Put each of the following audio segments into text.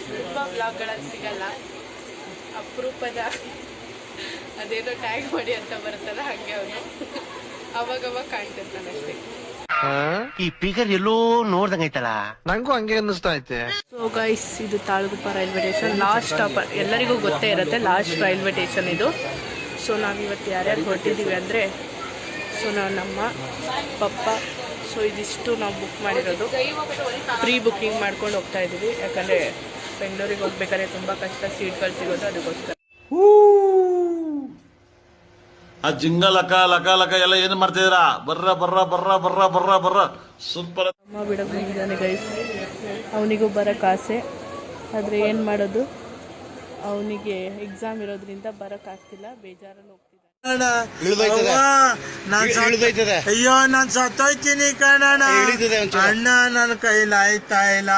ತುಂಬ ಬ್ಲಾಗ್ಗಳಲ್ಲಿ ಸಿಗಲ್ಲ. ಅಪರೂಪದ ಅದೇನೋ ಟ್ಯಾಗ್ ಮಾಡಿ ಅಂತ ಬರುತ್ತಲ್ಲ ಹಾಗೆ ಅವನು ಅವಾಗವಾಗ ಕಾಣ್ತಿರ್ತಾನೆ ಅಷ್ಟೇ. ಈ ಫಿಗರ್ ಎಲ್ಲೋ ನೋಡ್ದಂಗೈತಲ್ಲ, ನಂಗೂ ಹಂಗೆ ಅನ್ನಿಸ್ತಾ ಐತೆ. ಸೊ ಗೈಸ್, ಇದು Talaguppa railway station last stop. ಎಲ್ಲರಿಗೂ ಗೊತ್ತೇ ಇರುತ್ತೆ ಲಾಸ್ಟ್ ರೈಲ್ವೆ ಸ್ಟೇಷನ್ ಇದು. ಸೊ ನಾವಿವತ್ತು ಯಾರ್ಯಾರು ಹೊರಟಿದ್ದೀವಿ ಅಂದರೆ, ಸೊ ನಮ್ಮ ಪಪ್ಪ, ಸೊ ಇದಿಷ್ಟು ನಾವು ಬುಕ್ ಮಾಡಿರೋದು. ಪ್ರೀ ಬುಕ್ಕಿಂಗ್ ಮಾಡ್ಕೊಂಡು ಹೋಗ್ತಾ ಇದ್ದೀವಿ, ಯಾಕಂದರೆ ಬೆಂಗಳೂರಿಗೆ ಹೋಗ್ಬೇಕಾದ್ರೆ ತುಂಬ ಕಷ್ಟ ಸೀಟ್ಗಳು ಸಿಗೋದು, ಅದಕ್ಕೋಸ್ಕರ. ಆ ಜಿಂಗ ಲಕ ಲಕ ಲಕ ಎಲ್ಲ ಏನು ಮಾಡ್ತಿದ್ದೀರಾ? ಬರ್ರ ಬರ್ರ ಬರ್ರ ಬರ್ರ ಬರ್ರ ಬರ್ರ ಸೂಪರ್. ಅಮ್ಮ ಬಿಡಕ್ಕೆ ಬಂದಿದ್ದಾನೆ ಗೈಸ್. ಅವನಿಗೂ ಬರೋಕ್ಕೆ ಆಸೆ, ಆದರೆ ಏನು ಮಾಡೋದು, ಅವನಿಗೆ ಎಕ್ಸಾಮ್ ಇರೋದ್ರಿಂದ ಬರೋಕ್ಕಾಗ್ತಿಲ್ಲ, ಬೇಜಾರಲ್ಲಿ ಹೋಗ್ತಿದ್ದಾನೆ. ಅಯ್ಯೋ ನಾನ್ ಸತ್ತೋಯ್ತೀನಿ ಕಣಣ್ಣ, ಅಣ್ಣ ನನ್ನ ಕೈಲಿ ಆಯ್ತಾ ಇಲ್ಲ.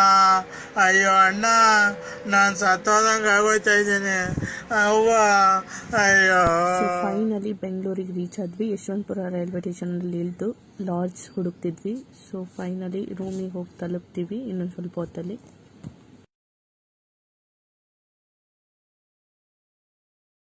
ಅಯ್ಯೋ ಅಣ್ಣ, ನಾನ್ ಸತ್ತೋದಂಗ ಆಗೋಯ್ತಾ ಇದ್ದೀನಿ ಅವ್ವ. ಅಯ್ಯೋ. ಫೈನಲಿ ಬೆಂಗಳೂರಿಗೆ ರೀಚ್ ಆದ್ವಿ. ಯಶವಂತಪುರ ರೈಲ್ವೆ ಸ್ಟೇಷನಲ್ಲಿ ಇಳಿದು ಲಾಡ್ಜ್ ಹುಡುಕ್ತಿದ್ವಿ. ಸೊ ಫೈನಲಿ ರೂಮಿಗೆ ಹೋಗಿ ತಲುಪ್ತೀವಿ ಇನ್ನೊಂದು ಸ್ವಲ್ಪ ಹೊತ್ತಲ್ಲಿ.